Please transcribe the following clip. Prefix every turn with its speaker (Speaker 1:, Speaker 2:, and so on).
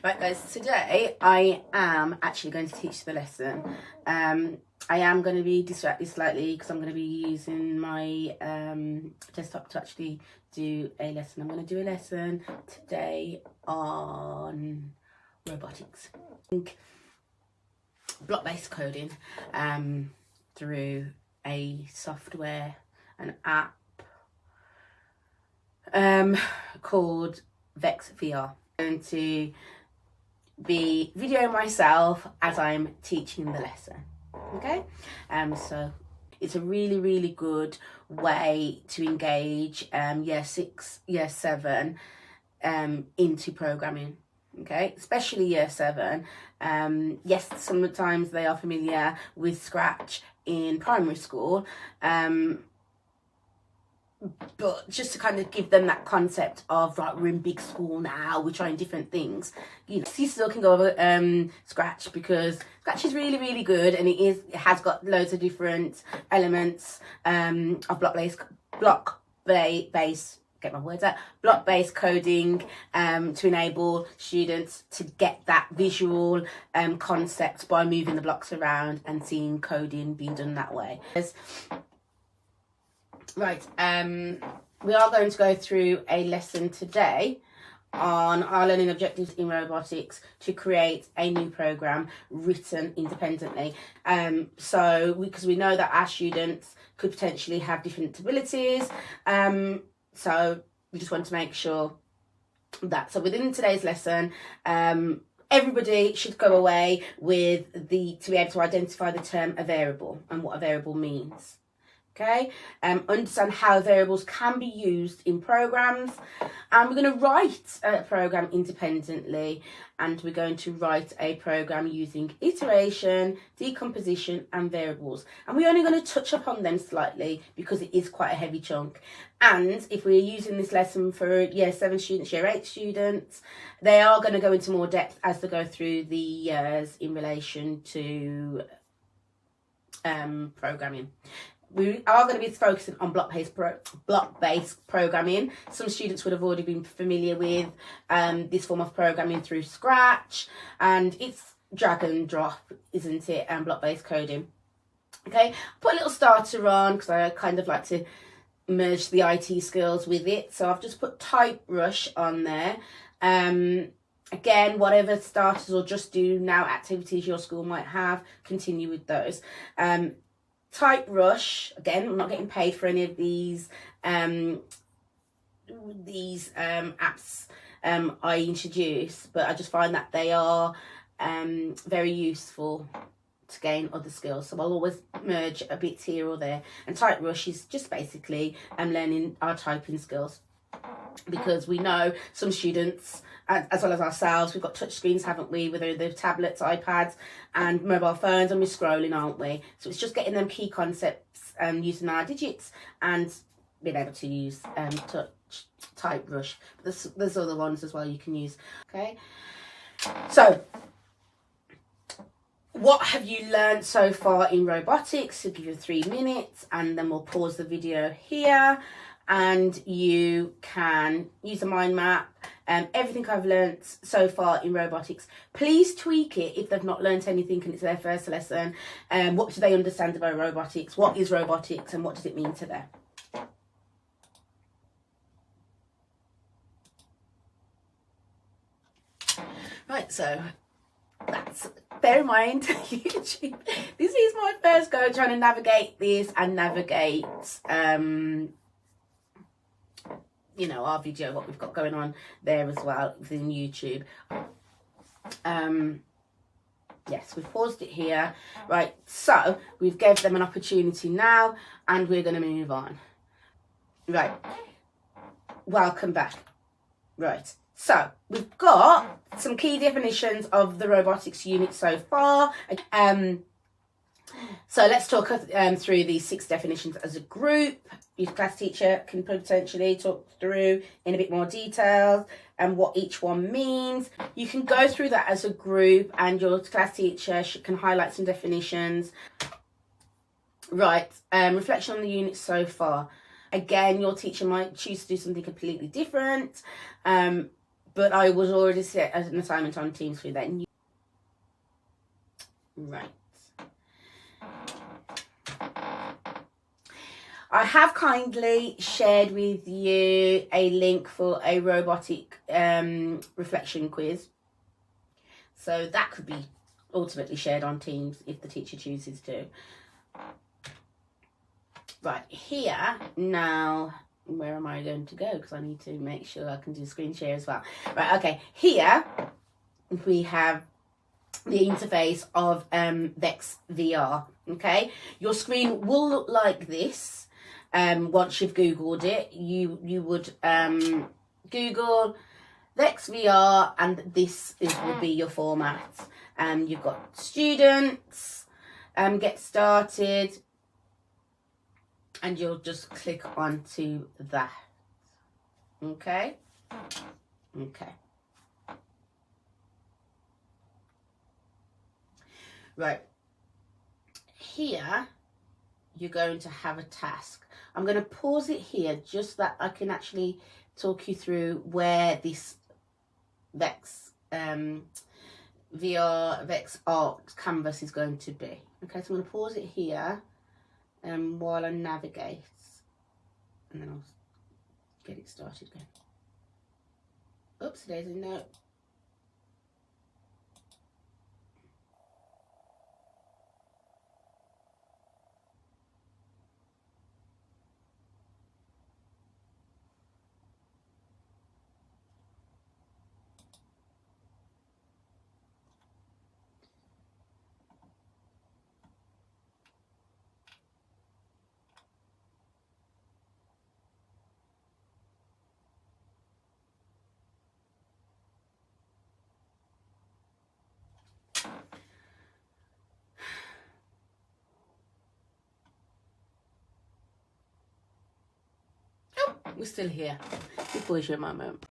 Speaker 1: Right guys, today I am actually going to teach the lesson. I am going to be distracted slightly because I'm going to be using my desktop to actually do a lesson. I'm going to do a lesson today on robotics. Block-based coding through a software, an app called Vex VR. I'm going to be videoing myself as I'm teaching the lesson. Okay, so it's a really good way to engage year 6, year 7 into programming. Okay, especially year 7. Yes, sometimes they are familiar with Scratch in primary school, but just to kind of give them that concept of, right, we're in big school now, we're trying different things. You know, you still can go over Scratch, because Scratch is really good, and it has got loads of different elements of block-based coding to enable students to get that visual concept by moving the blocks around and seeing coding being done that way. Right, we are going to go through a lesson today on our learning objectives in robotics to create a new program written independently. Because we know that our students could potentially have different abilities, so we just want to make sure that, so within today's lesson, everybody should go away with to be able to identify the term a variable and what a variable means. Okay, understand how variables can be used in programs, and we're going to write a program independently, and we're going to write a program using iteration, decomposition and variables, and we're only going to touch upon them slightly because it is quite a heavy chunk. And if we're using this lesson for year 7 students, year 8 students, they are going to go into more depth as they go through the years in relation to programming. We are going to be focusing on block-based programming. Some students would have already been familiar with this form of programming through Scratch, and it's drag and drop, isn't it, and block-based coding. Okay, put a little starter on because I kind of like to merge the IT skills with it. So I've just put Type Rush on there. Again, whatever starters or just do now activities your school might have, continue with those. Type Rush, again, I'm not getting paid for any of these apps I introduce, but I just find that they are very useful to gain other skills. So I'll always merge a bit here or there. And Type Rush is just basically learning our typing skills, because we know some students, as well as ourselves, we've got touch screens, haven't we, whether they're tablets, iPads and mobile phones, and we're scrolling, aren't we? So it's just getting them key concepts using our digits and being able to use Type Rush. But there's other ones as well you can use. Okay, so what have you learned so far in robotics? I'll give you 3 minutes and then we'll pause the video here, and you can use a mind map. Everything I've learned so far in robotics, please tweak it if they've not learnt anything and it's their first lesson. What do they understand about robotics? What is robotics and what does it mean to them? Right, so that's, bear in mind, YouTube, this is my first go trying to navigate this and navigate you know, our video, what we've got going on there as well within YouTube. Yes, we've paused it here. Right, so we've gave them an opportunity now, and we're going to move on. Right, welcome back. Right, so we've got some key definitions of the robotics unit so far. So let's talk through these 6 definitions as a group. Your class teacher can potentially talk through in a bit more detail and what each one means. You can go through that as a group, and your class teacher can highlight some definitions. Right, reflection on the unit so far. Again, your teacher might choose to do something completely different. but I was already set as an assignment on Teams through that. Right. I have kindly shared with you a link for a robotic reflection quiz. So that could be ultimately shared on Teams if the teacher chooses to. Right, here, now, where am I going to go? Because I need to make sure I can do screen share as well. Right, okay, here we have the interface of Vex VR, okay? Your screen will look like this. Once you've Googled it, you would Google Vex VR, and this would be your format. You've got students, get started, and you'll just click onto that. Okay? Okay. Right. Here, you're going to have a task. I'm going to pause it here just that I can actually talk you through where this Vex VR Vex Art canvas is going to be. Okay, so I'm going to pause it here while I navigate, and then I'll get it started again. Oops, there's a note. Oh, we're still here. We'll pause you a moment.